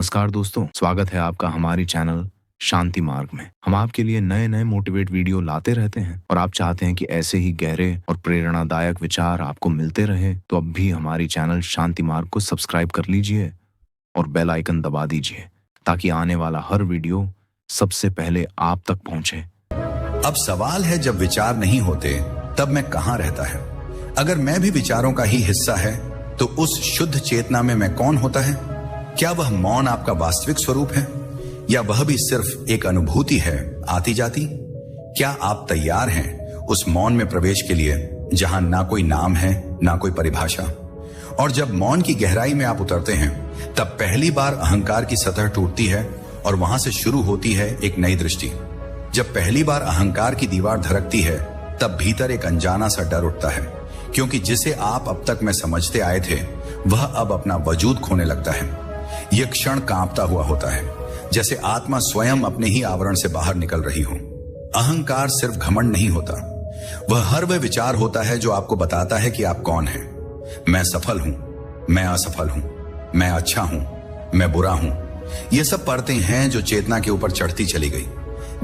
नमस्कार दोस्तों, स्वागत है आपका हमारी चैनल शांति मार्ग में। हम आपके लिए नए नए मोटिवेट वीडियो लाते रहते हैं और आप चाहते हैं कि ऐसे ही गहरे और प्रेरणादायक विचार आपको मिलते रहे तो अब भी हमारी चैनल शांति मार्ग को सब्सक्राइब कर लीजिए और बेल आइकन दबा दीजिए ताकि आने वाला हर वीडियो सबसे पहले आप तक पहुंचे। अब सवाल है, जब विचार नहीं होते तब मैं कहां रहता है? अगर मैं भी विचारों का ही हिस्सा है तो उस शुद्ध चेतना में मैं कौन होता है? क्या वह मौन आपका वास्तविक स्वरूप है या वह भी सिर्फ एक अनुभूति है आती जाती? क्या आप तैयार हैं उस मौन में प्रवेश के लिए जहां ना कोई नाम है ना कोई परिभाषा? और जब मौन की गहराई में आप उतरते हैं तब पहली बार अहंकार की सतह टूटती है और वहां से शुरू होती है एक नई दृष्टि। जब पहली बार अहंकार की दीवार धड़कती है तब भीतर एक अनजाना सा डर उठता है, क्योंकि जिसे आप अब तक में समझते आए थे वह अब अपना वजूद खोने लगता है। यह क्षण कांपता हुआ होता है, जैसे आत्मा स्वयं अपने ही आवरण से बाहर निकल रही हो। अहंकार सिर्फ घमंड नहीं होता, वह विचार होता है जो आपको बताता है कि आप कौन हैं। मैं सफल हूं, मैं असफल हूं, मैं अच्छा हूं, मैं बुरा हूं। ये सब परतें हैं जो चेतना के ऊपर चढ़ती चली गई।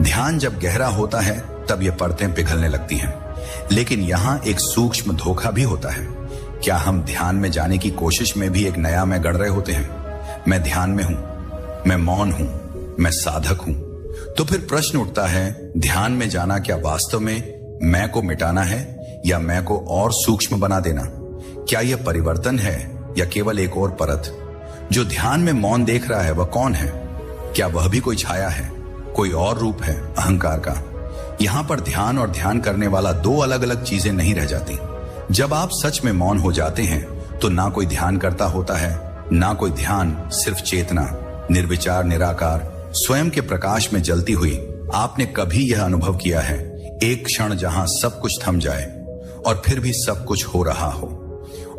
ध्यान जब गहरा होता है तब ये परतें पिघलने लगती हैं। लेकिन यहां एक सूक्ष्म धोखा भी होता है। क्या हम ध्यान में जाने की कोशिश में भी एक नया मैं गढ़ रहे होते हैं? मैं ध्यान में हूं, मैं मौन हूं, मैं साधक हूं। तो फिर प्रश्न उठता है, ध्यान में जाना क्या वास्तव में मैं को मिटाना है या मैं को और सूक्ष्म बना देना? क्या यह परिवर्तन है या केवल एक और परत? जो ध्यान में मौन देख रहा है वह कौन है? क्या वह भी कोई छाया है, कोई और रूप है अहंकार का? यहां पर ध्यान और ध्यान करने वाला दो अलग अलग चीजें नहीं रह जाती। जब आप सच में मौन हो जाते हैं तो ना कोई ध्यान करता होता है, ना कोई ध्यान, सिर्फ चेतना, निर्विचार, निराकार, स्वयं के प्रकाश में जलती हुई। आपने कभी यह अनुभव किया है, एक क्षण जहां सब कुछ थम जाए और फिर भी सब कुछ हो रहा हो?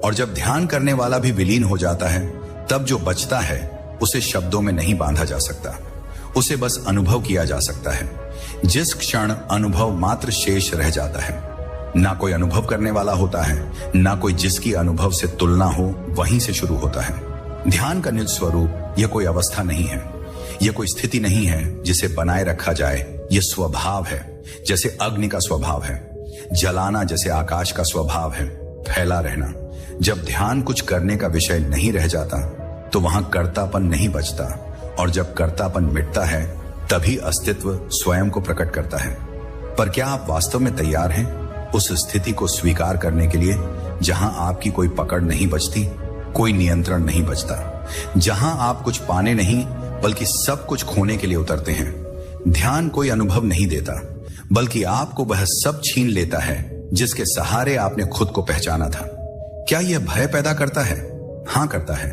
और जब ध्यान करने वाला भी विलीन हो जाता है तब जो बचता है उसे शब्दों में नहीं बांधा जा सकता, उसे बस अनुभव किया जा सकता है। जिस क्षण अनुभव मात्र शेष रह जाता है, ना कोई अनुभव करने वाला होता है, ना कोई जिसकी अनुभव से तुलना हो, वहीं से शुरू होता है। ध्यान का निज स्वरूप यह कोई अवस्था नहीं है, यह कोई स्थिति नहीं है जिसे बनाए रखा जाए। यह स्वभाव है, जैसे अग्नि का स्वभाव है, जलाना जैसे आकाश का स्वभाव है, फैला रहना। जब ध्यान कुछ करने का विषय नहीं रह जाता तो वहां कर्तापन नहीं बचता, और जब कर्तापन मिटता है तभी अस्तित्व स्वयं को प्रकट करता है। पर क्या आप वास्तव में तैयार हैं उस स्थिति को स्वीकार करने के लिए जहां आपकी कोई पकड़ नहीं बचती, कोई नियंत्रण नहीं बचता, जहां आप कुछ पाने नहीं बल्कि सब कुछ खोने के लिए उतरते हैं? ध्यान कोई अनुभव नहीं देता, बल्कि आपको वह सब छीन लेता है जिसके सहारे आपने खुद को पहचाना था। क्या यह भय पैदा करता है? हां, करता है,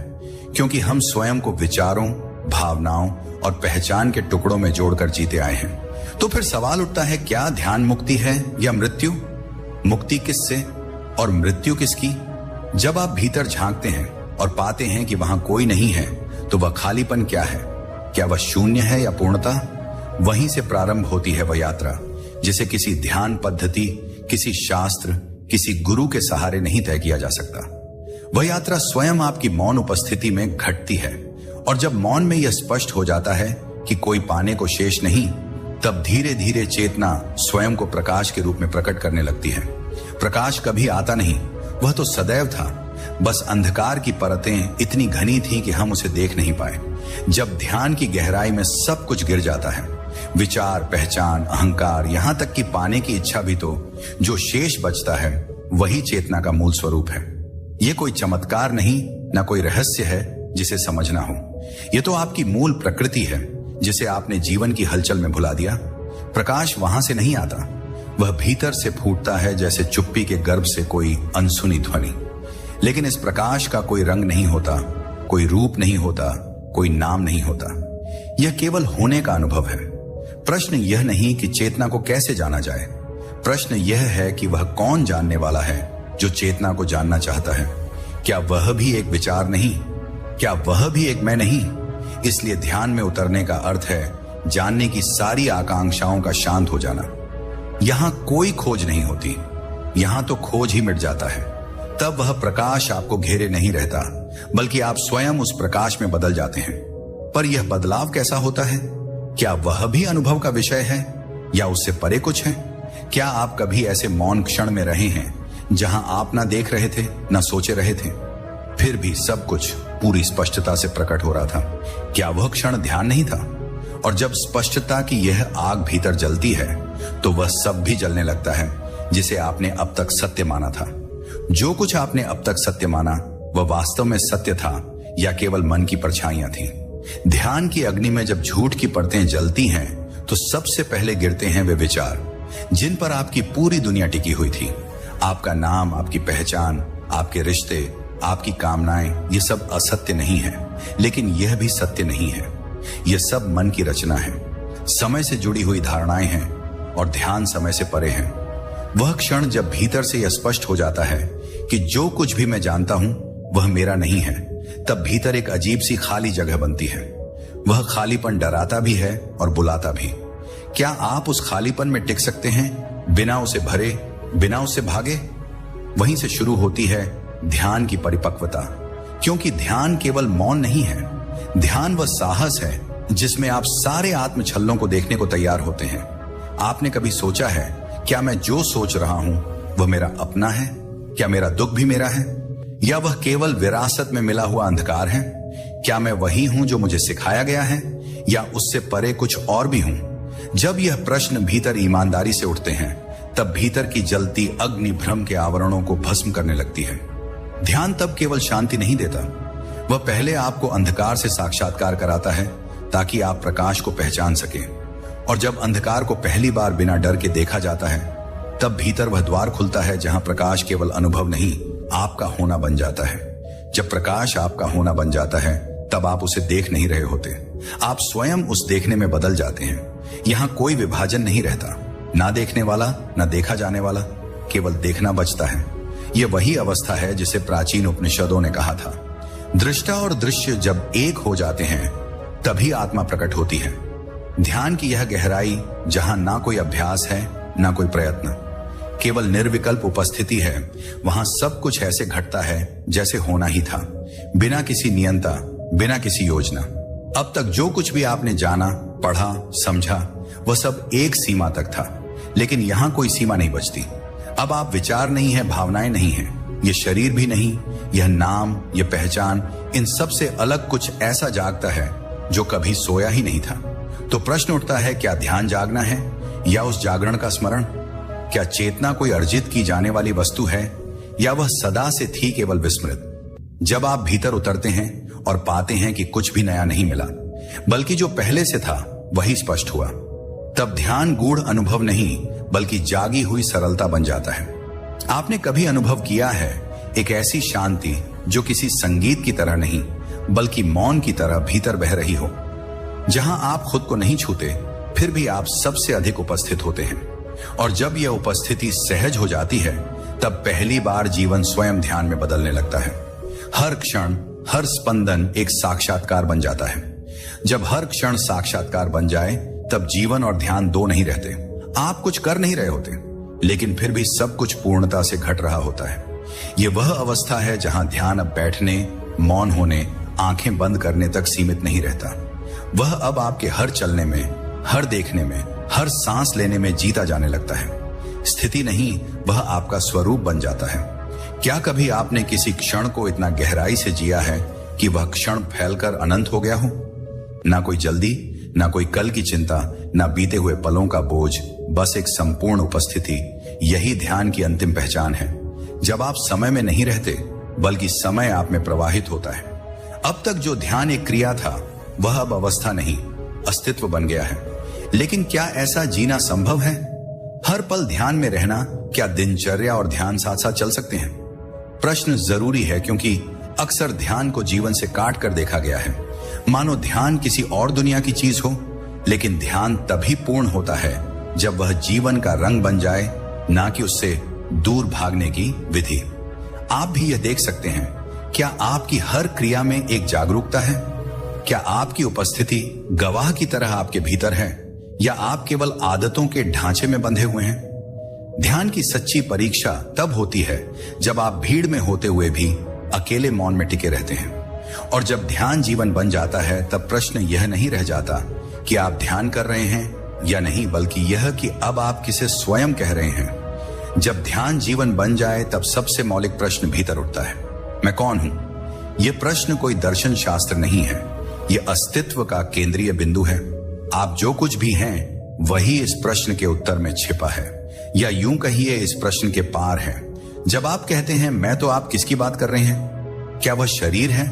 क्योंकि हम स्वयं को विचारों, भावनाओं और पहचान के टुकड़ों में जोड़कर जीते आए हैं। तो फिर सवाल उठता है, क्या ध्यान मुक्ति है या मृत्यु? मुक्ति किससे और मृत्यु किसकी? जब आप भीतर झांकते हैं और पाते हैं कि वहां कोई नहीं है तो वह खालीपन क्या है? क्या वह शून्य है या पूर्णता? वहीं से प्रारंभ होती है वह यात्रा जिसे किसी ध्यान पद्धति, किसी शास्त्र, किसी गुरु के सहारे नहीं तय किया जा सकता। वह यात्रा स्वयं आपकी मौन उपस्थिति में घटती है, और जब मौन में यह स्पष्ट हो जाता है कि कोई पाने को शेष नहीं, तब धीरे धीरे चेतना स्वयं को प्रकाश के रूप में प्रकट करने लगती है। प्रकाश कभी आता नहीं, वह तो सदैव था, बस अंधकार की परतें इतनी घनी थी कि हम उसे देख नहीं पाए। जब ध्यान की गहराई में सब कुछ गिर जाता है, विचार, पहचान, अहंकार, यहां तक कि पाने की इच्छा भी, तो जो शेष बचता है वही चेतना का मूल स्वरूप है। यह कोई चमत्कार नहीं, ना कोई रहस्य है जिसे समझना हो। यह तो आपकी मूल प्रकृति है जिसे आपने जीवन की हलचल में भुला दिया। प्रकाश वहां से नहीं आता, वह भीतर से फूटता है, जैसे चुप्पी के गर्भ से कोई अनसुनी ध्वनि। लेकिन इस प्रकाश का कोई रंग नहीं होता, कोई रूप नहीं होता, कोई नाम नहीं होता। यह केवल होने का अनुभव है। प्रश्न यह नहीं कि चेतना को कैसे जाना जाए, प्रश्न यह है कि वह कौन जानने वाला है जो चेतना को जानना चाहता है। क्या वह भी एक विचार नहीं? क्या वह भी एक मैं नहीं? इसलिए ध्यान में उतरने का अर्थ है जानने की सारी आकांक्षाओं का शांत हो जाना। यहां कोई खोज नहीं होती, यहां तो खोज ही मिट जाता है। तब वह प्रकाश आपको घेरे नहीं रहता, बल्कि आप स्वयं उस प्रकाश में बदल जाते हैं। पर यह बदलाव कैसा होता है? क्या वह भी अनुभव का विषय है या उससे परे कुछ है? क्या आप कभी ऐसे मौन क्षण में रहे हैं जहां आप ना देख रहे थे, ना सोचे रहे थे, फिर भी सब कुछ पूरी स्पष्टता से प्रकट हो रहा था? क्या वह क्षण ध्यान नहीं था? और जब स्पष्टता की यह आग भीतर जलती है तो वह सब भी जलने लगता है जिसे आपने अब तक सत्य माना था। जो कुछ आपने अब तक सत्य माना वह वास्तव में सत्य था या केवल मन की परछाइयां थीं। ध्यान की अग्नि में जब झूठ की परतें जलती हैं तो सबसे पहले गिरते हैं वे विचार जिन पर आपकी पूरी दुनिया टिकी हुई थी। आपका नाम, आपकी पहचान, आपके रिश्ते, आपकी कामनाएं, ये सब असत्य नहीं है, लेकिन यह भी सत्य नहीं है। यह सब मन की रचना है, समय से जुड़ी हुई धारणाएं हैं और ध्यान समय से परे है। वह क्षण जब भीतर से यह स्पष्ट हो जाता है कि जो कुछ भी मैं जानता हूं वह मेरा नहीं है, तब भीतर एक अजीब सी खाली जगह बनती है। वह खालीपन डराता भी है और बुलाता भी। क्या आप उस खालीपन में टिक सकते हैं बिना उसे भरे, बिना उसे भागे? वहीं से शुरू होती है ध्यान की परिपक्वता, क्योंकि ध्यान केवल मौन नहीं है। ध्यान वह साहस है जिसमें आप सारे आत्मछल्लों को देखने को तैयार होते हैं। आपने कभी सोचा है, क्या मैं जो सोच रहा हूं वह मेरा अपना है? क्या मेरा दुख भी मेरा है या वह केवल विरासत में मिला हुआ अंधकार है? क्या मैं वही हूं जो मुझे सिखाया गया है या उससे परे कुछ और भी हूं? जब यह प्रश्न भीतर ईमानदारी से उठते हैं तब भीतर की जलती अग्नि भ्रम के आवरणों को भस्म करने लगती है। ध्यान तब केवल शांति नहीं देता, वह पहले आपको अंधकार से साक्षात्कार कराता है ताकि आप प्रकाश को पहचान सकें। और जब अंधकार को पहली बार बिना डर के देखा जाता है तब भीतर वह द्वार खुलता है जहां प्रकाश केवल अनुभव नहीं, आपका होना बन जाता है। जब प्रकाश आपका होना बन जाता है तब आप उसे देख नहीं रहे होते, आप स्वयं उस देखने में बदल जाते हैं। यहां कोई विभाजन नहीं रहता, ना देखने वाला ना देखा जाने वाला, केवल देखना बचता है। यह वही अवस्था है जिसे प्राचीन उपनिषदों ने कहा था, दृष्टा और दृश्य जब एक हो जाते हैं तभी आत्मा प्रकट होती है। ध्यान की यह गहराई जहां ना कोई अभ्यास है ना कोई प्रयत्न, केवल निर्विकल्प उपस्थिति है, वहां सब कुछ ऐसे घटता है जैसे होना ही था, बिना किसी नियंता, बिना किसी योजना। अब तक जो कुछ भी आपने जाना, पढ़ा, समझा, वह सब एक सीमा तक था, लेकिन यहां कोई सीमा नहीं बचती। अब आप विचार नहीं है, भावनाएं नहीं है, ये शरीर भी नहीं, यह नाम, यह पहचान, इन सब से अलग कुछ ऐसा जागता है जो कभी सोया ही नहीं था। तो प्रश्न उठता है, क्या ध्यान जागना है या उस जागरण का स्मरण? क्या चेतना कोई अर्जित की जाने वाली वस्तु है या वह सदा से थी केवल विस्मृत? जब आप भीतर उतरते हैं और पाते हैं कि कुछ भी नया नहीं मिला, बल्कि जो पहले से था वही स्पष्ट हुआ, तब ध्यान गूढ़ अनुभव नहीं बल्कि जागी हुई सरलता बन जाता है। आपने कभी अनुभव किया है एक ऐसी शांति जो किसी संगीत की तरह नहीं बल्कि मौन की तरह भीतर बह रही हो, जहां आप खुद को नहीं छूते फिर भी आप सबसे अधिक उपस्थित होते हैं। और जब यह उपस्थिति सहज हो जाती है तब पहली बार जीवन स्वयं ध्यान में बदलने लगता है। हर क्षण, हर स्पंदन एक साक्षात्कार बन जाता है। जब हर क्षण साक्षात्कार बन जाए तब जीवन और ध्यान दो नहीं रहते। आप कुछ कर नहीं रहे होते, लेकिन फिर भी सब कुछ पूर्णता से घट रहा होता है। यह वह अवस्था है जहां ध्यान अब बैठने, मौन होने, आंखें बंद करने तक सीमित नहीं रहता। वह अब आपके हर चलने में, हर देखने में, हर सांस लेने में जीता जाने लगता है। स्थिति नहीं, वह आपका स्वरूप बन जाता है। क्या कभी आपने किसी क्षण को इतना गहराई से जिया है कि वह क्षण फैलकर अनंत हो गया हो? ना कोई जल्दी, ना कोई कल की चिंता, ना बीते हुए पलों का बोझ, बस एक संपूर्ण उपस्थिति। यही ध्यान की अंतिम पहचान है। जब आप समय में नहीं रहते बल्कि समय आप में प्रवाहित होता है। अब तक जो ध्यान एक क्रिया था वह अब अवस्था नहीं, अस्तित्व बन गया है। लेकिन क्या ऐसा जीना संभव है? हर पल ध्यान में रहना? क्या दिनचर्या और ध्यान साथ साथ चल सकते हैं? प्रश्न जरूरी है क्योंकि अक्सर ध्यान को जीवन से काट कर देखा गया है, मानो ध्यान किसी और दुनिया की चीज हो। लेकिन ध्यान तभी पूर्ण होता है जब वह जीवन का रंग बन जाए, ना कि उससे दूर भागने की विधि। आप भी यह देख सकते हैं, क्या आपकी हर क्रिया में एक जागरूकता है? क्या आपकी उपस्थिति गवाह की तरह आपके भीतर है या आप केवल आदतों के ढांचे में बंधे हुए हैं? ध्यान की सच्ची परीक्षा तब होती है जब आप भीड़ में होते हुए भी अकेले मौन में टिके रहते हैं। और जब ध्यान जीवन बन जाता है तब प्रश्न यह नहीं रह जाता कि आप ध्यान कर रहे हैं या नहीं, बल्कि यह कि अब आप किसे स्वयं कह रहे हैं। जब ध्यान जीवन बन जाए तब सबसे मौलिक प्रश्न भीतर उठता है, मैं कौन हूं? यह प्रश्न कोई दर्शन शास्त्र नहीं है, यह अस्तित्व का केंद्रीय बिंदु है। आप जो कुछ भी हैं वही इस प्रश्न के उत्तर में छिपा है, या यूं कहिए इस प्रश्न के पार है। जब आप कहते हैं मैं, तो आप किसकी बात कर रहे हैं? क्या वह शरीर है?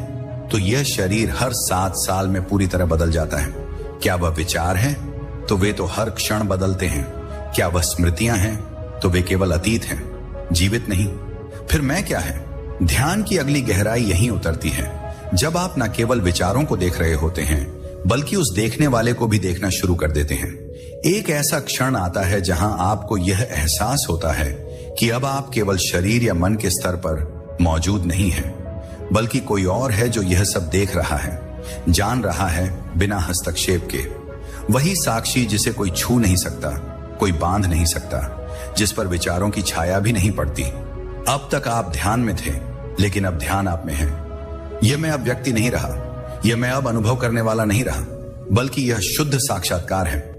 तो यह शरीर हर 7 साल में पूरी तरह बदल जाता है। क्या वह विचार है? तो वे तो हर क्षण बदलते हैं। क्या वह स्मृतियां हैं? तो वे केवल अतीत हैं, जीवित नहीं। फिर मैं क्या है? ध्यान की अगली गहराई यहीं उतरती है, जब आप न केवल विचारों को देख रहे होते हैं बल्कि उस देखने वाले को भी देखना शुरू कर देते हैं। एक ऐसा क्षण आता है जहां आपको यह एहसास होता है कि अब आप केवल शरीर या मन के स्तर पर मौजूद नहीं हैं, बल्कि कोई और है जो यह सब देख रहा है, जान रहा है बिना हस्तक्षेप के। वही साक्षी जिसे कोई छू नहीं सकता, कोई बांध नहीं सकता, जिस पर विचारों की छाया भी नहीं पड़ती। अब तक आप ध्यान में थे, लेकिन अब ध्यान आप में है। यह मैं अब व्यक्ति नहीं रहा, यह मैं अब अनुभव करने वाला नहीं रहा, बल्कि यह शुद्ध साक्षात्कार है।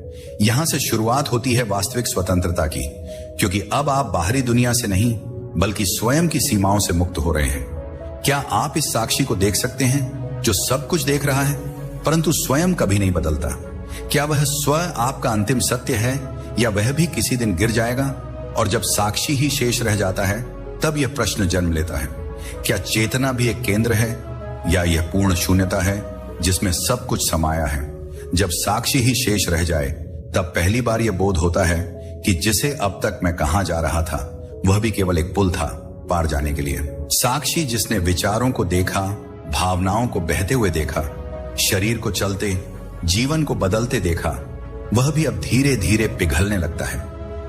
यहां से शुरुआत होती है वास्तविक स्वतंत्रता की, क्योंकि अब आप बाहरी दुनिया से नहीं बल्कि स्वयं की सीमाओं से मुक्त हो रहे हैं। क्या आप इस साक्षी को देख सकते हैं जो सब कुछ देख रहा है परंतु स्वयं कभी नहीं बदलता? क्या वह स्व आपका अंतिम सत्य है, या वह भी किसी दिन गिर जाएगा और जब साक्षी ही शेष रह जाता है तब यह प्रश्न जन्म लेता है, क्या चेतना भी एक केंद्र है, या यह पूर्ण शून्यता है जिसमें सब कुछ समाया है? जब साक्षी ही शेष रह जाए तब पहली बार यह बोध होता है कि जिसे अब तक मैं कहां जा रहा था वह भी केवल एक पुल था पार जाने के लिए। साक्षी जिसने विचारों को देखा, भावनाओं को बहते हुए देखा, शरीर को चलते, जीवन को बदलते देखा, वह भी अब धीरे धीरे पिघलने लगता है,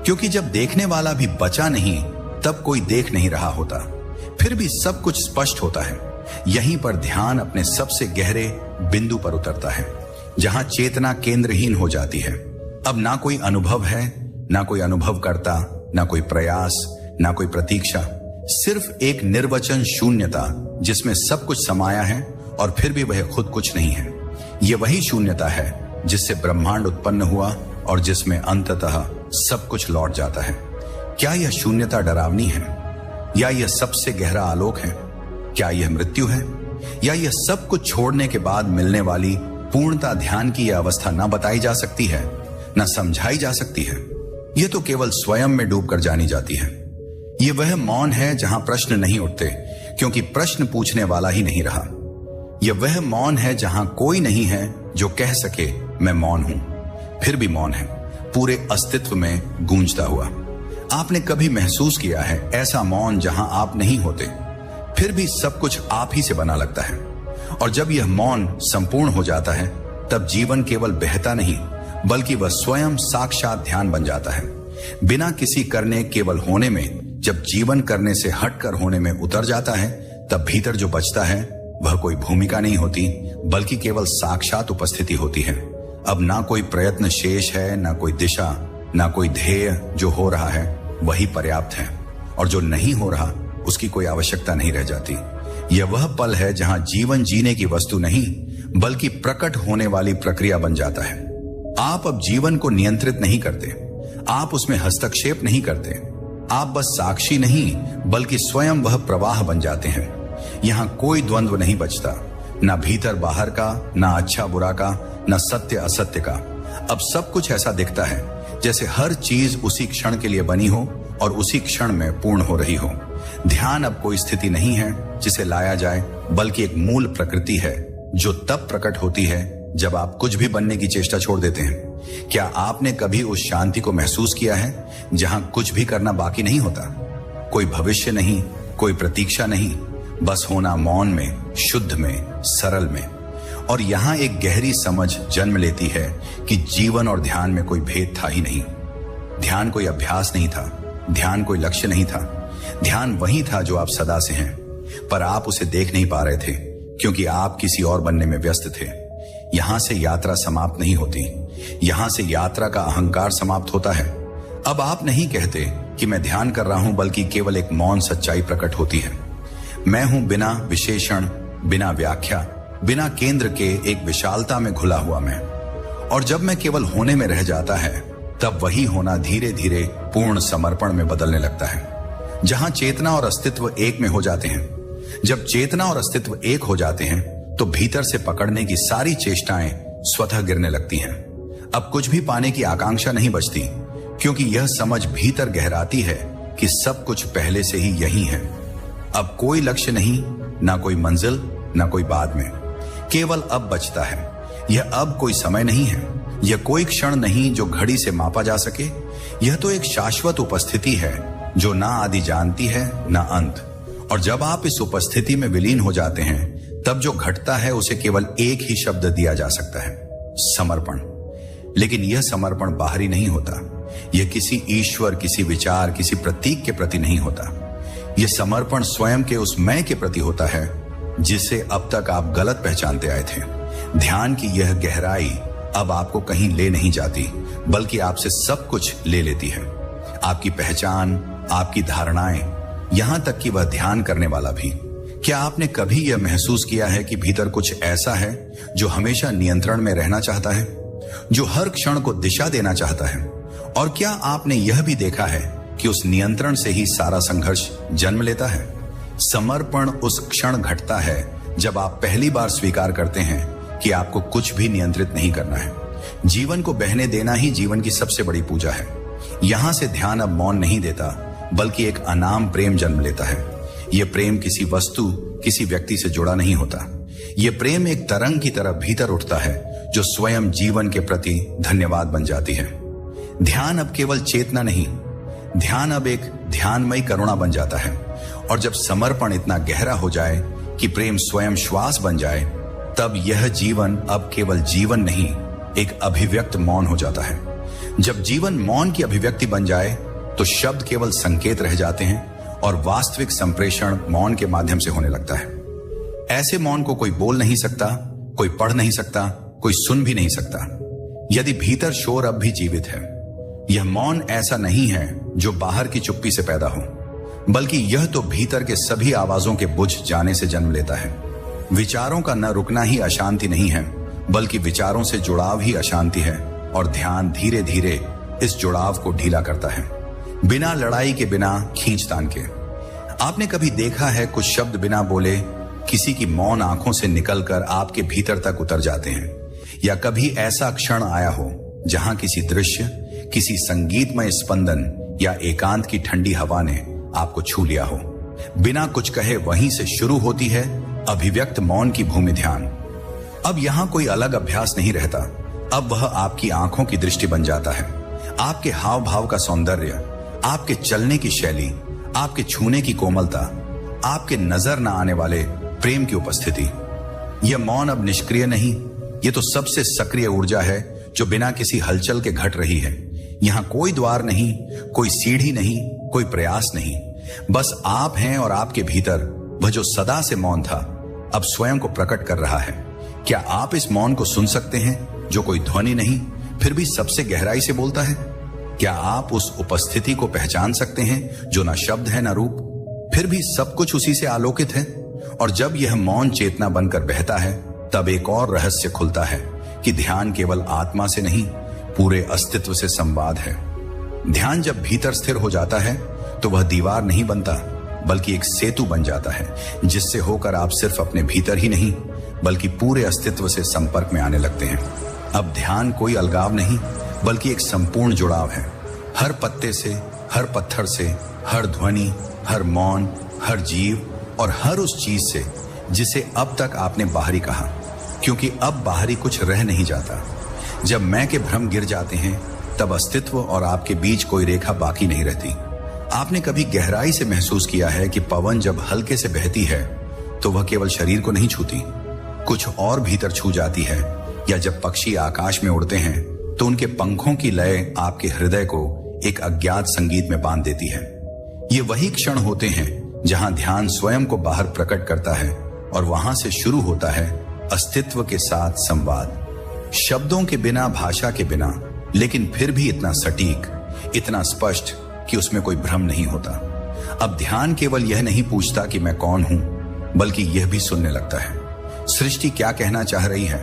क्योंकि जब देखने वाला भी बचा नहीं तब कोई देख नहीं रहा होता। फिर भी सब कुछ स्पष्ट होता है। यहीं पर ध्यान अपने सबसे गहरे बिंदु पर उतरता है, जहां चेतना केंद्रहीन हो जाती है। अब ना कोई अनुभव है, ना कोई अनुभव करता, ना कोई प्रयास, ना कोई प्रतीक्षा, सिर्फ एक निर्वचन शून्यता जिसमें सब कुछ समाया है और फिर भी वह खुद कुछ नहीं है। यह वही शून्यता है जिससे ब्रह्मांड उत्पन्न हुआ और जिसमें अंततः सब कुछ लौट जाता है। क्या यह शून्यता डरावनी है, या यह सबसे गहरा आलोक है? क्या यह मृत्यु है, या यह सब कुछ छोड़ने के बाद मिलने वाली पूर्णता ध्यान की यह अवस्था न बताई जा सकती है, न समझाई जा सकती है? यह तो केवल स्वयं में डूबकर जानी जाती है। यह वह मौन है जहां प्रश्न नहीं उठते, क्योंकि प्रश्न पूछने वाला ही नहीं रहा। यह वह मौन है जहां कोई नहीं है जो कह सके मैं मौन हूं, फिर भी मौन है, पूरे अस्तित्व में गूंजता हुआ। आपने कभी महसूस किया है ऐसा मौन जहां आप नहीं होते, फिर भी सब कुछ आप ही से बना लगता है? और जब यह मौन संपूर्ण हो जाता है तब जीवन केवल बहता नहीं बल्कि वह स्वयं साक्षात ध्यान बन जाता है। बिना किसी करने, केवल होने में जब जीवन करने से हटकर होने में उतर जाता है तब भीतर जो बचता है वह कोई भूमिका नहीं होती बल्कि केवल साक्षात उपस्थिति होती है। अब ना कोई प्रयत्न शेष है, ना कोई दिशा, ना कोई ध्येय। जो हो रहा है वही पर्याप्त है, और जो नहीं हो रहा उसकी कोई आवश्यकता नहीं रह जाती। यह वह पल है जहां जीवन जीने की वस्तु नहीं बल्कि प्रकट होने वाली प्रक्रिया बन जाता है। आप अब जीवन को नियंत्रित नहीं करते, आप उसमें हस्तक्षेप नहीं करते, आप बस साक्षी नहीं बल्कि स्वयं वह प्रवाह बन जाते हैं। यहां कोई द्वंद्व नहीं बचता, ना भीतर बाहर का, ना अच्छा बुरा का, ना सत्य असत्य का। अब सब कुछ ऐसा दिखता है जैसे हर चीज उसी क्षण के लिए बनी हो और उसी क्षण में पूर्ण हो रही हो। ध्यान अब कोई स्थिति नहीं है जिसे लाया जाए, बल्कि एक मूल प्रकृति है जो तब प्रकट होती है जब आप कुछ भी बनने की चेष्टा छोड़ देते हैं। क्या आपने कभी उस शांति को महसूस किया है जहां कुछ भी करना बाकी नहीं होता? कोई भविष्य नहीं, कोई प्रतीक्षा नहीं, बस होना मौन में, शुद्ध में, सरल में। और यहां एक गहरी समझ जन्म लेती है कि जीवन और ध्यान में कोई भेद था ही नहीं। ध्यान कोई अभ्यास नहीं था, ध्यान कोई लक्ष्य नहीं था। ध्यान वही था जो आप सदा से हैं, पर आप उसे देख नहीं पा रहे थे क्योंकि आप किसी और बनने में व्यस्त थे। यहां से यात्रा समाप्त नहीं होती, यहां से यात्रा का अहंकार समाप्त होता है। अब आप नहीं कहते कि मैं ध्यान कर रहा हूं, बल्कि केवल एक मौन सच्चाई प्रकट होती है। मैं हूं बिना विशेषण, बिना व्याख्या, बिना केंद्र के एक विशालता में घुला हुआ मैं। और जब मैं केवल होने में रह जाता है, तब वही होना धीरे धीरे पूर्ण समर्पण में बदलने लगता है, जहां चेतना और अस्तित्व एक में हो जाते हैं। जब चेतना और अस्तित्व एक हो जाते हैं, तो भीतर से पकड़ने की सारी चेष्टाएं स्वतः गिरने लगती हैं। अब कुछ भी पाने की आकांक्षा नहीं बचती, क्योंकि यह समझ भीतर गहराती है कि सब कुछ पहले से ही यही है। अब कोई लक्ष्य नहीं, ना कोई मंजिल, ना कोई बाद में, केवल अब बचता है। यह अब कोई समय नहीं है, यह कोई क्षण नहीं जो घड़ी से मापा जा सके। यह तो एक शाश्वत उपस्थिति है जो ना आदि जानती है ना अंत। और जब आप इस उपस्थिति में विलीन हो जाते हैं, तब जो घटता है उसे केवल एक ही शब्द दिया जा सकता है, समर्पण। लेकिन यह समर्पण बाहरी नहीं होता, यह किसी ईश्वर, किसी विचार, किसी प्रतीक के प्रति नहीं होता। यह समर्पण स्वयं के उस मैं के प्रति होता है जिसे अब तक आप गलत पहचानते आए थे। ध्यान की यह गहराई अब आपको कहीं ले नहीं जाती, बल्कि आपसे सब कुछ ले लेती है। आपकी पहचान, आपकी धारणाएं, यहां तक कि वह ध्यान करने वाला भी। क्या आपने कभी यह महसूस किया है कि भीतर कुछ ऐसा है जो हमेशा नियंत्रण में रहना चाहता है, जो हर क्षण को दिशा देना चाहता है? और क्या आपने यह भी देखा है कि उस नियंत्रण से ही सारा संघर्ष जन्म लेता है? समर्पण उस क्षण घटता है जब आप पहली बार स्वीकार करते हैं कि आपको कुछ भी नियंत्रित नहीं करना है। जीवन को बहने देना ही जीवन की सबसे बड़ी पूजा है। यहां से ध्यान अब मौन नहीं देता, बल्कि एक अनाम प्रेम जन्म लेता है। यह प्रेम किसी वस्तु, किसी व्यक्ति से जुड़ा नहीं होता। यह प्रेम एक तरंग की तरह भीतर उठता है, जो स्वयं जीवन के प्रति धन्यवाद बन जाती है। ध्यान अब केवल चेतना नहीं, ध्यान अब एक ध्यानमयी करुणा बन जाता है। और जब समर्पण इतना गहरा हो जाए कि प्रेम स्वयं श्वास बन जाए, तब यह जीवन अब केवल जीवन नहीं, एक अभिव्यक्त मौन हो जाता है। जब जीवन मौन की अभिव्यक्ति बन जाए, तो शब्द केवल संकेत रह जाते हैं और वास्तविक संप्रेषण मौन के माध्यम से होने लगता है। ऐसे मौन को कोई बोल नहीं सकता, कोई पढ़ नहीं सकता, कोई सुन भी नहीं सकता, यदि भीतर शोर अब भी जीवित है। यह मौन ऐसा नहीं है जो बाहर की चुप्पी से पैदा हो, बल्कि यह तो भीतर के सभी आवाजों के बुझ जाने से जन्म लेता है। विचारों का न रुकना ही अशांति नहीं है, बल्कि विचारों से जुड़ाव ही अशांति है। और ध्यान धीरे धीरे इस जुड़ाव को ढीला करता है, बिना लड़ाई के, बिना खींचतान के। आपने कभी देखा है कुछ शब्द बिना बोले किसी की मौन आंखों से निकलकर आपके भीतर तक उतर जाते हैं? या कभी ऐसा क्षण आया हो जहां किसी दृश्य, किसी संगीतमय स्पंदन या एकांत की ठंडी हवा ने आपको छू लिया हो? बिना कुछ कहे वहीं से शुरू होती है अभिव्यक्त मौन की भूमि ध्यान। अब यहां कोई अलग अभ्यास नहीं रहता, अब वह आपकी आंखों की दृष्टि बन जाता है। आपके हाव भाव का सौंदर्य, आपके चलने की शैली, आपके छूने की कोमलता, आपके नजर न आने वाले प्रेम की उपस्थिति। यह मौन अब निष्क्रिय नहीं, यह तो सबसे सक्रिय ऊर्जा है जो बिना किसी हलचल के घट रही है। यहां कोई द्वार नहीं, कोई सीढ़ी नहीं, कोई प्रयास नहीं, बस आप हैं और आपके भीतर वह जो सदा से मौन था अब स्वयं को प्रकट कर रहा है। क्या आप इस मौन को सुन सकते हैं जो कोई ध्वनि नहीं, फिर भी सबसे गहराई से बोलता है? क्या आप उस उपस्थिति को पहचान सकते हैं जो ना शब्द है ना रूप, फिर भी सब कुछ उसी से आलोकित है? और जब यह मौन चेतना बनकर बहता है, तब एक और रहस्य खुलता है कि ध्यान केवल आत्मा से नहीं, पूरे अस्तित्व से संवाद है। ध्यान जब भीतर स्थिर हो जाता है, तो वह दीवार नहीं बनता, बल्कि एक सेतु बन जाता है, जिससे होकर आप सिर्फ अपने भीतर ही नहीं, बल्कि पूरे अस्तित्व से संपर्क में आने लगते हैं। अब ध्यान कोई अलगाव नहीं, बल्कि एक संपूर्ण जुड़ाव है। हर पत्ते से, हर पत्थर से, हर ध्वनि, हर मौन, हर जीव और हर उस चीज से जिसे अब तक आपने बाहरी कहा, क्योंकि अब बाहरी कुछ रह नहीं जाता। जब मैं के भ्रम गिर जाते हैं, तब अस्तित्व और आपके बीच कोई रेखा बाकी नहीं रहती। आपने कभी गहराई से महसूस किया है कि पवन जब हल्के से बहती है, तो वह केवल शरीर को नहीं छूती, कुछ और भीतर छू जाती है? या जब पक्षी आकाश में उड़ते हैं, तो उनके पंखों की लय आपके हृदय को एक अज्ञात संगीत में बांध देती है। ये वही क्षण होते हैं जहां ध्यान स्वयं को बाहर प्रकट करता है और वहां से शुरू होता है अस्तित्व के साथ संवाद। शब्दों के बिना, भाषा के बिना, लेकिन फिर भी इतना सटीक, इतना स्पष्ट कि उसमें कोई भ्रम नहीं होता। अब ध्यान केवल यह नहीं पूछता कि मैं कौन हूं, बल्कि यह भी सुनने लगता है सृष्टि क्या कहना चाह रही है,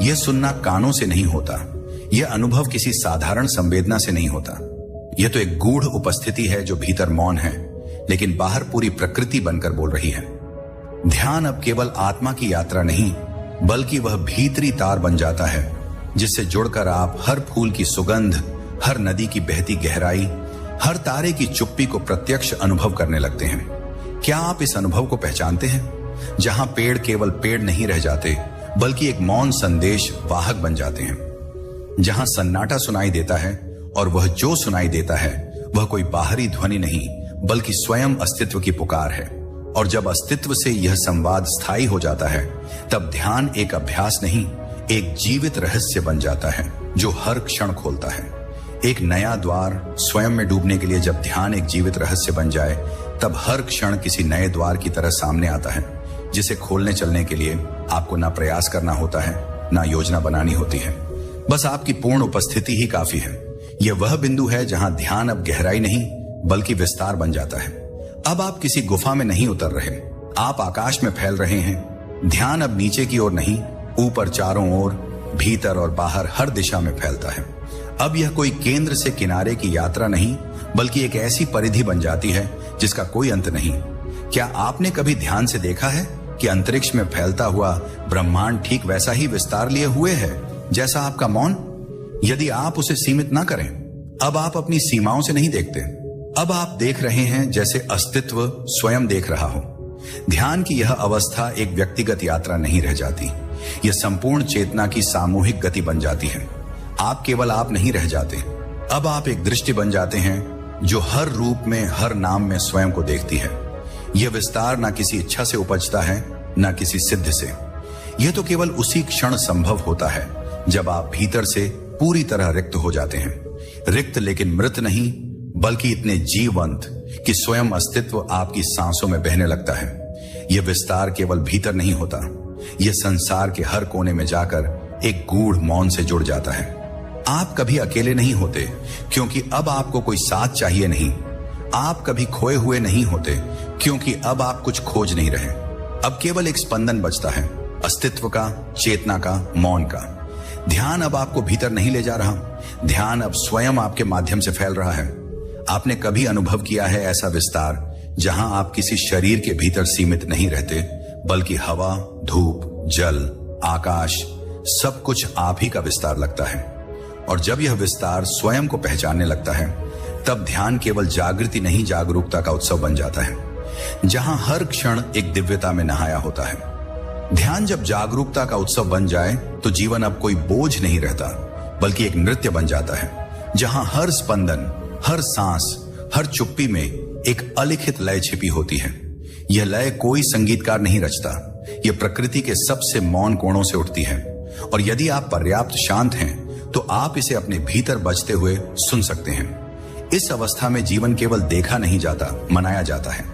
यह सुनना कानों से नहीं होता। यह अनुभव किसी साधारण संवेदना से नहीं होता। यह तो एक गूढ़ उपस्थिति है जो भीतर मौन है, लेकिन बाहर पूरी प्रकृति बनकर बोल रही है। ध्यान अब केवल आत्मा की यात्रा नहीं, बल्कि वह भीतरी तार बन जाता है जिससे जुड़कर आप हर फूल की सुगंध, हर नदी की बहती गहराई, हर तारे की चुप्पी को प्रत्यक्ष अनुभव करने लगते हैं। क्या आप इस अनुभव को पहचानते हैं, जहां पेड़ केवल पेड़ नहीं रह जाते, बल्कि एक मौन संदेश वाहक बन जाते हैं, जहां सन्नाटा सुनाई देता है और वह जो सुनाई देता है वह कोई बाहरी ध्वनि नहीं, बल्कि स्वयं अस्तित्व की पुकार है। और जब अस्तित्व से यह संवाद स्थायी हो जाता है, तब ध्यान एक अभ्यास नहीं, एक जीवित रहस्य बन जाता है जो हर क्षण खोलता है। एक नया द्वार स्वयं में डूबने के लिए जब ध्यान एक जीवित रहस्य बन जाए, तब हर क्षण किसी नए द्वार की तरह सामने आता है, जिसे खोलने चलने के लिए आपको ना प्रयास करना होता है, ना योजना बनानी होती है। बस आपकी पूर्ण उपस्थिति ही काफी है। यह वह बिंदु है जहां ध्यान अब गहराई नहीं, बल्कि विस्तार बन जाता है। अब आप किसी गुफा में नहीं उतर रहे, आप आकाश में फैल रहे हैं। ध्यान अब नीचे की ओर नहीं, ऊपर चारों ओर, भीतर और बाहर हर दिशा में फैलता है। अब यह कोई केंद्र से किनारे की यात्रा नहीं, बल्कि एक ऐसी परिधि बन जाती है जिसका कोई अंत नहीं। क्या आपने कभी ध्यान से देखा है कि अंतरिक्ष में फैलता हुआ ब्रह्मांड ठीक वैसा ही विस्तार लिए हुए है जैसा आपका मौन? यदि आप उसे सीमित ना करें, अब आप अपनी सीमाओं से नहीं देखते, अब आप देख रहे हैं जैसे अस्तित्व स्वयं देख रहा हो। ध्यान की यह अवस्था एक व्यक्तिगत यात्रा नहीं रह जाती, यह संपूर्ण चेतना की सामूहिक गति बन जाती है। आप केवल आप नहीं रह जाते, अब आप एक दृष्टि बन जाते हैं जो हर रूप में, हर नाम में स्वयं को देखती है। यह विस्तार ना किसी इच्छा से उपजता है, ना किसी सिद्ध से। यह तो केवल उसी क्षण संभव होता है जब आप भीतर से पूरी तरह रिक्त हो जाते हैं। रिक्त लेकिन मृत नहीं, बल्कि इतने जीवंत कि स्वयं अस्तित्व आपकी सांसों में बहने लगता है। यह विस्तार केवल भीतर नहीं होता, यह संसार के हर कोने में जाकर एक गूढ़ मौन से जुड़ जाता है। आप कभी अकेले नहीं होते, क्योंकि अब आपको कोई साथ चाहिए नहीं। आप कभी खोए हुए नहीं होते, क्योंकि अब आप कुछ खोज नहीं रहे। अब केवल एक स्पंदन बचता है, अस्तित्व का, चेतना का, मौन का। ध्यान अब आपको भीतर नहीं ले जा रहा, ध्यान अब स्वयं आपके माध्यम से फैल रहा है। आपने कभी अनुभव किया है ऐसा विस्तार जहां आप किसी शरीर के भीतर सीमित नहीं रहते, बल्कि हवा, धूप, जल, आकाश, सब कुछ आप ही का विस्तार लगता है। और जब यह विस्तार स्वयं को पहचानने लगता है, तब ध्यान केवल जागृति नहीं, जागरूकता का उत्सव बन जाता है, जहां हर क्षण एक दिव्यता में नहाया होता है। ध्यान जब जागरूकता का उत्सव बन जाए, तो जीवन अब कोई बोझ नहीं रहता, बल्कि एक नृत्य बन जाता है, जहां हर स्पंदन, हर सांस, हर चुप्पी में एक अलिखित लय छिपी होती है। यह लय कोई संगीतकार नहीं रचता, यह प्रकृति के सबसे मौन कोणों से उठती है। और यदि आप पर्याप्त शांत हैं, तो आप इसे अपने भीतर बजते हुए सुन सकते हैं। इस अवस्था में जीवन केवल देखा नहीं जाता, मनाया जाता है।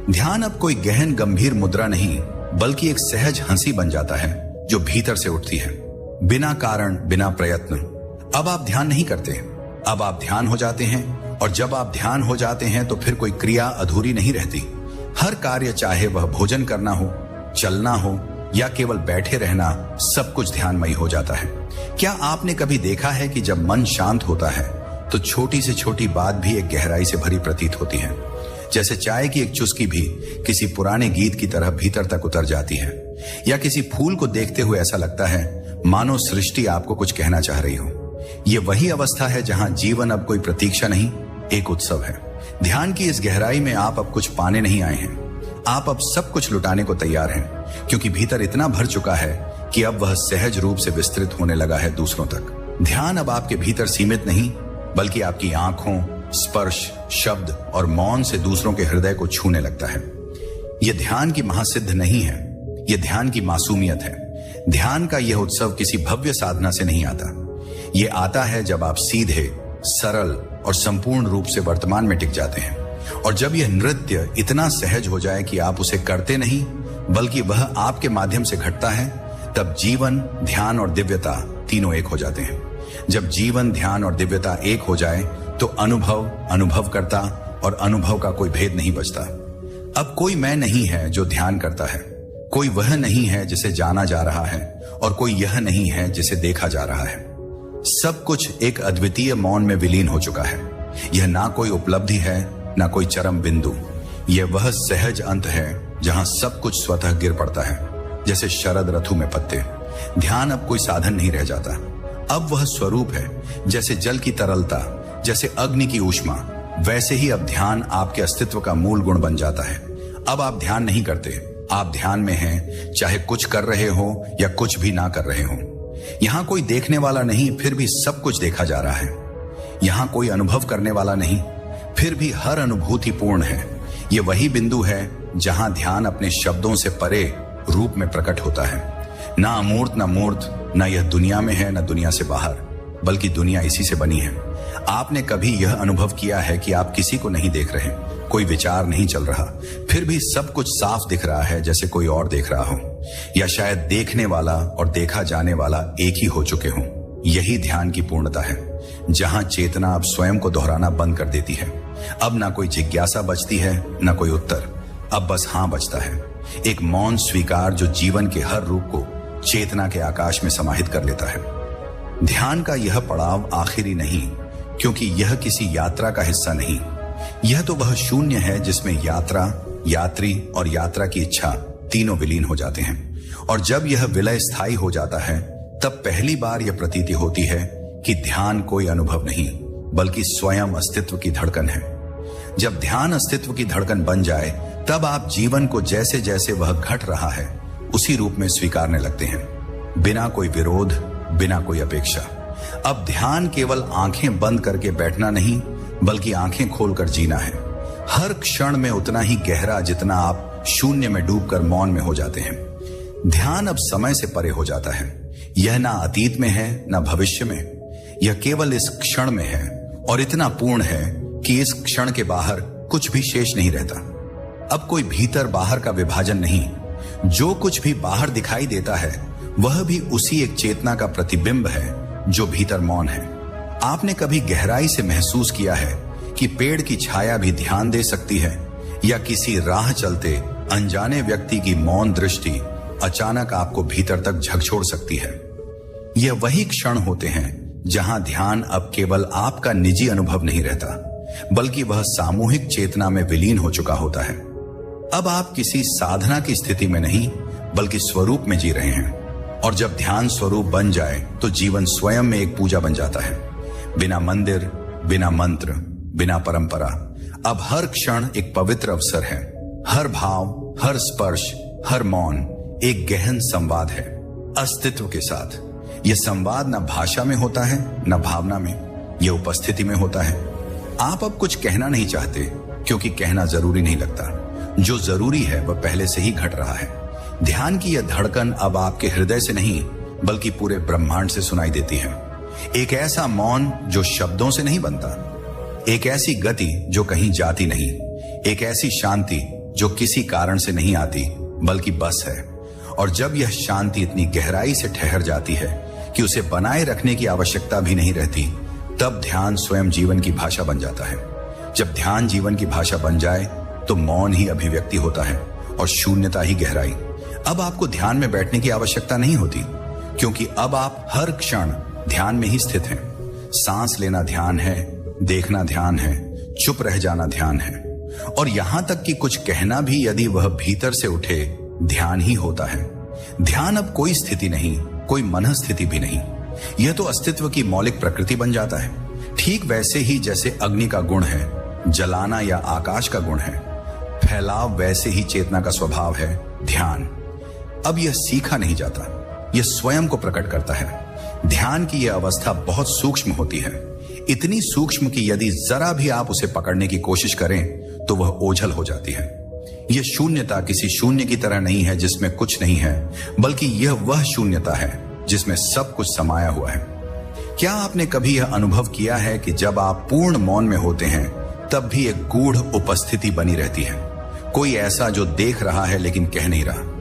ध्यान अब कोई गहन गंभीर मुद्रा नहीं, बल्कि एक सहज हंसी बन जाता है जो भीतर से उठती है, बिना कारण, बिना प्रयत्न। अब आप ध्यान नहीं करते, अब आप ध्यान हो जाते हैं। और जब आप ध्यान हो जाते हैं, तो फिर कोई क्रिया अधूरी नहीं रहती। हर कार्य, चाहे वह भोजन करना हो, चलना हो या केवल बैठे रहना, सब कुछ ध्यानमयी हो जाता है। क्या आपने कभी देखा है कि जब मन शांत होता है, तो छोटी से छोटी बात भी एक गहराई से भरी प्रतीत होती है। जैसे चाय की एक चुस्की भी किसी पुराने गीत की तरह भीतर तक उतर जाती है, या किसी फूल को देखते हुए ऐसा लगता है मानो सृष्टि आपको कुछ कहना चाह रही हो। यह वही अवस्था है जहां जीवन अब कोई प्रतीक्षा नहीं, एक उत्सव है। ध्यान की इस गहराई में आप अब कुछ पाने नहीं आए हैं, आप अब सब कुछ लुटाने को तैयार हैं, क्योंकि भीतर इतना भर चुका है कि अब वह सहज रूप से विस्तृत होने लगा है दूसरों तक। ध्यान अब आपके भीतर सीमित नहीं, बल्कि आपकी आंखों, स्पर्श, शब्द और मौन से दूसरों के हृदय को छूने लगता है। यह ध्यान की महासिद्ध नहीं है, यह ध्यान की मासूमियत है। ध्यान का यह उत्सव किसी भव्य साधना से नहीं आता, यह आता है जब आप सीधे, सरल और संपूर्ण रूप से वर्तमान में टिक जाते हैं। और जब यह नृत्य इतना सहज हो जाए कि आप उसे करते नहीं, बल्कि वह आपके माध्यम से घटता है, तब जीवन, ध्यान और दिव्यता तीनों एक हो जाते हैं। जब जीवन, ध्यान और दिव्यता एक हो जाए, तो अनुभव, अनुभवकर्ता और अनुभव का कोई भेद नहीं बचता। अब कोई मैं नहीं है जो ध्यान करता है, कोई वह नहीं है जिसे जाना जा रहा है और कोई यह नहीं है जिसे देखा जा रहा है। सब कुछ एक अद्वितीय मौन में विलीन हो चुका है। यह ना कोई उपलब्धि है, ना कोई चरम बिंदु। यह वह सहज अंत है जहां सब कुछ स्वतः गिर पड़ता है, जैसे शरद ऋतु में पत्ते। ध्यान अब कोई साधन नहीं रह जाता, अब वह स्वरूप है। जैसे जल की तरलता, जैसे अग्नि की ऊष्मा, वैसे ही अब ध्यान आपके अस्तित्व का मूल गुण बन जाता है। अब आप ध्यान नहीं करते, आप ध्यान में हैं, चाहे कुछ कर रहे हो या कुछ भी ना कर रहे हो। यहां कोई देखने वाला नहीं, फिर भी सब कुछ देखा जा रहा है। यहां कोई अनुभव करने वाला नहीं, फिर भी हर अनुभूति पूर्ण है। यह वही बिंदु है जहां ध्यान अपने शब्दों से परे रूप में प्रकट होता है। ना अमूर्त ना मूर्त, ना यह दुनिया में है ना दुनिया से बाहर, बल्कि दुनिया इसी से बनी है। आपने कभी यह अनुभव किया है कि आप किसी को नहीं देख रहे, कोई विचार नहीं चल रहा, फिर भी सब कुछ साफ दिख रहा है जैसे कोई और देख रहा हो, या शायद देखने वाला और देखा जाने वाला एक ही हो चुके हों। यही ध्यान की पूर्णता है, जहां चेतना अब स्वयं को दोहराना बंद कर देती है। अब ना कोई जिज्ञासा बचती है, ना कोई उत्तर, अब बस हां बचता है। एक मौन स्वीकार जो जीवन के हर रूप को चेतना के आकाश में समाहित कर लेता है। ध्यान का यह पड़ाव आखिरी नहीं, क्योंकि यह किसी यात्रा का हिस्सा नहीं। यह तो वह शून्य है जिसमें यात्रा, यात्री और यात्रा की इच्छा तीनों विलीन हो जाते हैं। और जब यह विलय स्थायी हो जाता है, तब पहली बार यह प्रतीति होती है कि ध्यान कोई अनुभव नहीं, बल्कि स्वयं अस्तित्व की धड़कन है। जब ध्यान अस्तित्व की धड़कन बन जाए, तब आप जीवन को जैसे जैसे वह घट रहा है उसी रूप में स्वीकारने लगते हैं, बिना कोई विरोध, बिना कोई अपेक्षा। अब ध्यान केवल आंखें बंद करके बैठना नहीं, बल्कि आंखें खोलकर जीना है। हर क्षण में उतना ही गहरा जितना आप शून्य में डूबकर मौन में हो जाते हैं। ध्यान अब समय से परे हो जाता है। यह ना अतीत में है, ना भविष्य में, यह केवल इस क्षण में है, और इतना पूर्ण है कि इस क्षण के बाहर कुछ भी शेष नहीं रहता। अब कोई भीतर बाहर का विभाजन नहीं। जो कुछ भी बाहर दिखाई देता है, वह भी उसी एक चेतना का प्रतिबिंब है जो भीतर मौन है। आपने कभी गहराई से महसूस किया है कि पेड़ की छाया भी ध्यान दे सकती है, या किसी राह चलते अनजाने व्यक्ति की मौन दृष्टि अचानक आपको भीतर तक झकझोर सकती है। यह वही क्षण होते हैं जहां ध्यान अब केवल आपका निजी अनुभव नहीं रहता, बल्कि वह सामूहिक चेतना में विलीन हो चुका होता है। अब आप किसी साधना की स्थिति में नहीं, बल्कि स्वरूप में जी रहे हैं। और जब ध्यान स्वरूप बन जाए, तो जीवन स्वयं में एक पूजा बन जाता है। बिना मंदिर, बिना मंत्र, बिना परंपरा, अब हर क्षण एक पवित्र अवसर है। हर भाव, हर स्पर्श, हर मौन एक गहन संवाद है अस्तित्व के साथ। यह संवाद न भाषा में होता है, न भावना में, यह उपस्थिति में होता है। आप अब कुछ कहना नहीं चाहते, क्योंकि कहना जरूरी नहीं लगता। जो जरूरी है वह पहले से ही घट रहा है। ध्यान की यह धड़कन अब आपके हृदय से नहीं, बल्कि पूरे ब्रह्मांड से सुनाई देती है। एक ऐसा मौन जो शब्दों से नहीं बनता, एक ऐसी गति जो कहीं जाती नहीं, एक ऐसी शांति जो किसी कारण से नहीं आती, बल्कि बस है। और जब यह शांति इतनी गहराई से ठहर जाती है कि उसे बनाए रखने की आवश्यकता भी नहीं रहती, तब ध्यान स्वयं जीवन की भाषा बन जाता है। जब ध्यान जीवन की भाषा बन जाए, तो मौन ही अभिव्यक्ति होता है और शून्यता ही गहराई। अब आपको ध्यान में बैठने की आवश्यकता नहीं होती, क्योंकि अब आप हर क्षण ध्यान में ही स्थित हैं। सांस लेना ध्यान है, देखना ध्यान है, चुप रह जाना ध्यान है, और यहां तक कि कुछ कहना भी यदि वह भीतर से उठे, ध्यान ही होता है। ध्यान अब कोई स्थिति नहीं, कोई मन स्थिति भी नहीं, यह तो अस्तित्व की मौलिक प्रकृति बन जाता है। ठीक वैसे ही जैसे अग्नि का गुण है, जलाना या आकाश का गुण है, फैलाव, वैसे ही चेतना का स्वभाव है ध्यान। अब यह सीखा नहीं जाता, यह स्वयं को प्रकट करता है। ध्यान की यह अवस्था बहुत सूक्ष्म होती है, इतनी सूक्ष्म कि यदि जरा भी आप उसे पकड़ने की कोशिश करें तो वह ओझल हो जाती है। यह शून्यता किसी शून्य की तरह नहीं है जिसमें कुछ नहीं है, बल्कि यह वह शून्यता है जिसमें सब कुछ समाया हुआ है। क्या आपने कभी यह अनुभव किया है कि जब आप पूर्ण मौन में होते हैं, तब भी एक गूढ़ उपस्थिति बनी रहती है, कोई ऐसा जो देख रहा है लेकिन कह नहीं रहा।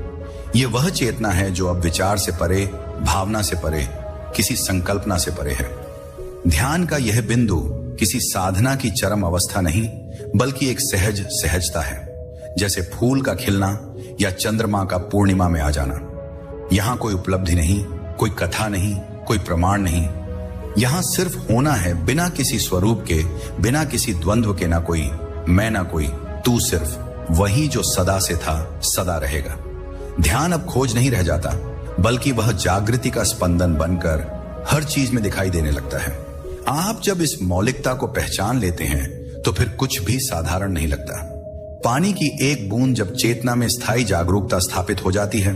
यह वह चेतना है जो अब विचार से परे, भावना से परे, किसी संकल्पना से परे है। ध्यान का यह बिंदु किसी साधना की चरम अवस्था नहीं, बल्कि एक सहज सहजता है। जैसे फूल का खिलना या चंद्रमा का पूर्णिमा में आ जाना। यहां कोई उपलब्धि नहीं, कोई कथा नहीं, कोई प्रमाण नहीं। यहां सिर्फ होना है, बिना किसी स्वरूप के, बिना किसी द्वंद्व के। ना कोई मैं, ना कोई तू, सिर्फ वही जो सदा से था, सदा रहेगा। ध्यान अब खोज नहीं रह जाता, बल्कि वह जागृति का स्पंदन बनकर हर चीज में दिखाई देने लगता है। आप जब इस मौलिकता को पहचान लेते हैं तो फिर कुछ भी साधारण नहीं लगता। पानी की एक बूंद जब चेतना में स्थायी जागरूकता स्थापित हो जाती है,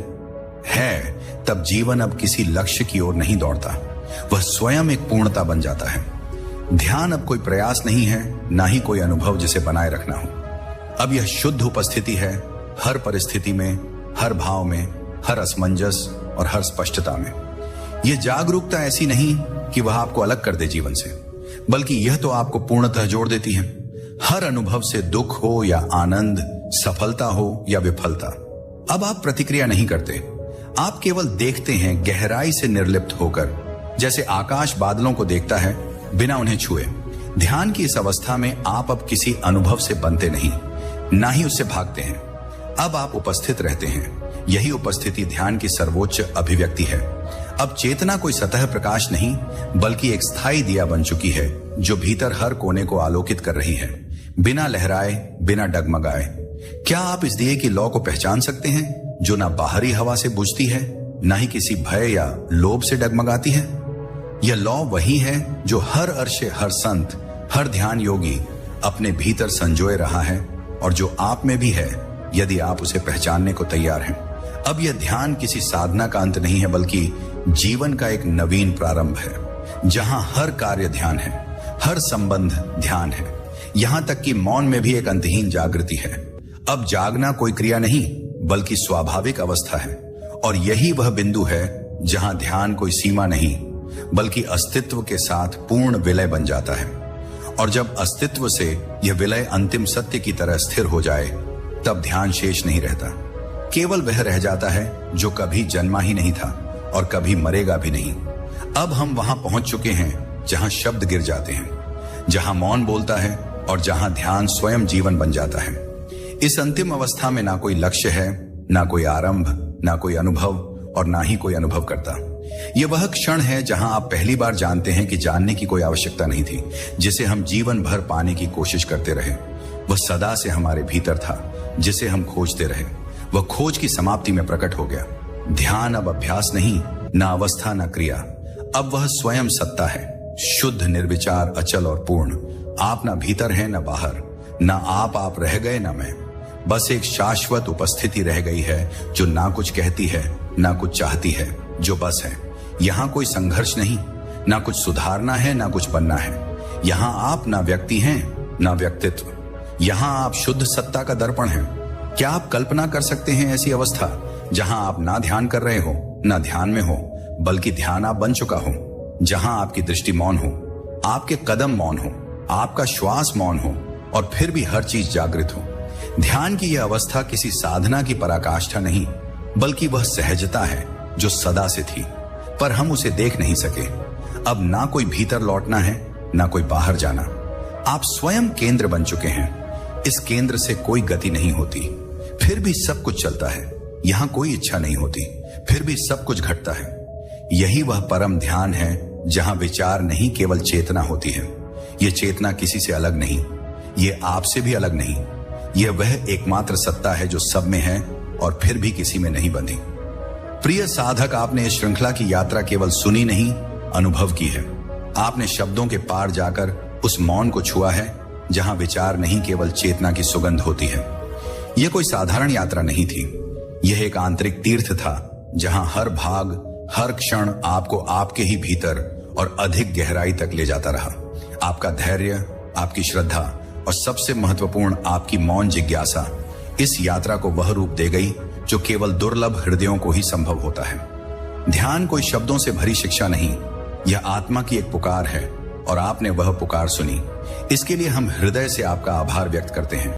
तब जीवन अब किसी लक्ष्य की ओर नहीं दौड़ता, वह स्वयं एक पूर्णता बन जाता है। ध्यान अब कोई प्रयास नहीं है, ना ही कोई अनुभव जिसे बनाए रखना हो। अब यह शुद्ध उपस्थिति है, हर परिस्थिति में, हर भाव में, हर असमंजस और हर स्पष्टता में। यह जागरूकता ऐसी नहीं कि वह आपको अलग कर दे जीवन से, बल्कि यह तो आपको पूर्णतः जोड़ देती है। हर अनुभव से दुख हो या आनंद, सफलता हो या विफलता, अब आप प्रतिक्रिया नहीं करते, आप केवल देखते हैं, गहराई से निर्लिप्त होकर, जैसे आकाश बादलों को देखता है बिना उन्हें छुए। ध्यान की इस अवस्था में आप अब किसी अनुभव से बनते नहीं, ना ही उससे भागते हैं। अब आप उपस्थित रहते हैं। यही उपस्थिति ध्यान की सर्वोच्च अभिव्यक्ति है। अब चेतना कोई सतह प्रकाश नहीं, बल्कि एक स्थायी दिया बन चुकी है, जो भीतर हर कोने को आलोकित कर रही है, बिना लहराए, बिना डगमगाए। क्या आप इस दिए की लौ को पहचान सकते हैं, जो ना बाहरी हवा से बुझती है, ना ही किसी भय या लोभ से डगमगाती है? यह लौ वही है जो हर अर्शे, हर संत, हर ध्यान योगी अपने भीतर संजोए रहा है, और जो आप में भी है, यदि आप उसे पहचानने को तैयार हैं। अब यह ध्यान किसी साधना का अंत नहीं है, बल्कि जीवन का एक नवीन प्रारंभ है, जहां हर कार्य ध्यान है, हर संबंध ध्यान है, यहां तक कि मौन में भी एक अंतहीन जागृति है। अब जागना कोई क्रिया नहीं, बल्कि स्वाभाविक अवस्था है, और यही वह बिंदु है जहां ध्यान कोई सीमा नहीं, बल्कि अस्तित्व के साथ पूर्ण विलय बन जाता है। और जब अस्तित्व से यह विलय अंतिम सत्य की तरह स्थिर हो जाए, तब ध्यान शेष नहीं रहता। केवल वह रह जाता है जो कभी जन्मा ही नहीं था और कभी मरेगा भी नहीं। अब हम वहां पहुंच चुके हैं जहां शब्द गिर जाते हैं, जहां मौन बोलता है, और जहां ध्यान स्वयं जीवन बन जाता है। इस अंतिम अवस्था में ना कोई लक्ष्य है, ना कोई आरंभ, ना कोई अनुभव, और ना ही कोई अनुभव करता। यह वह क्षण है जहां आप पहली बार जानते हैं कि जानने की कोई आवश्यकता नहीं थी, जिसे हम जीवन भर पाने की कोशिश करते रहे। वह सदा से हमारे भीतर था, जिसे हम खोजते रहे। वह खोज की समाप्ति में प्रकट हो गया। ध्यान अब अभ्यास नहीं, ना अवस्था, ना क्रिया। अब वह स्वयं सत्ता है, शुद्ध, निर्विचार, अचल और पूर्ण। आप ना भीतर हैं, ना बाहर, ना आप रह गए, ना मैं। बस एक शाश्वत उपस्थिति रह गई है, जो ना कुछ कहती है, ना कुछ चाहती है, जो बस है। यहां कोई संघर्ष नहीं, ना कुछ सुधारना है, ना कुछ बनना है। यहां आप ना व्यक्ति हैं, ना व्यक्तित्व। यहां आप शुद्ध सत्ता का दर्पण हैं। क्या आप कल्पना कर सकते हैं ऐसी अवस्था जहां आप ना ध्यान कर रहे हो, ना ध्यान में हो, बल्कि ध्यान आप बन चुका हो, जहां आपकी दृष्टि मौन हो, आपके कदम मौन हो, आपका श्वास मौन हो, और फिर भी हर चीज जागृत हो। ध्यान की यह अवस्था किसी साधना की पराकाष्ठा नहीं, बल्कि वह सहजता है जो सदा से थी, पर हम उसे देख नहीं सके। अब ना कोई भीतर लौटना है, ना कोई बाहर जाना। आप स्वयं केंद्र बन चुके हैं। इस केंद्र से कोई गति नहीं होती, फिर भी सब कुछ चलता है। यहां कोई इच्छा नहीं होती, फिर भी सब कुछ घटता है। यही वह परम ध्यान है जहां विचार नहीं, केवल चेतना होती है। यह चेतना किसी से अलग नहीं, यह आपसे भी अलग नहीं। यह वह एकमात्र सत्ता है जो सब में है और फिर भी किसी में नहीं बंधी। प्रिय साधक, आपने इस श्रृंखला की यात्रा केवल सुनी नहीं, अनुभव की है। आपने शब्दों के पार जाकर उस मौन को छुआ है, जहां विचार नहीं, केवल चेतना की सुगंध होती है। यह कोई साधारण यात्रा नहीं थी, यह एक आंतरिक तीर्थ था, जहां हर भाग, हर क्षण आपको आपके ही भीतर और अधिक गहराई तक ले जाता रहा। आपका धैर्य, आपकी श्रद्धा और सबसे महत्वपूर्ण आपकी मौन जिज्ञासा इस यात्रा को वह रूप दे गई जो केवल दुर्लभ हृदयों को ही संभव होता है। ध्यान कोई शब्दों से भरी शिक्षा नहीं, यह आत्मा की एक पुकार है, और आपने वह पुकार सुनी। इसके लिए हम हृदय से आपका आभार व्यक्त करते हैं।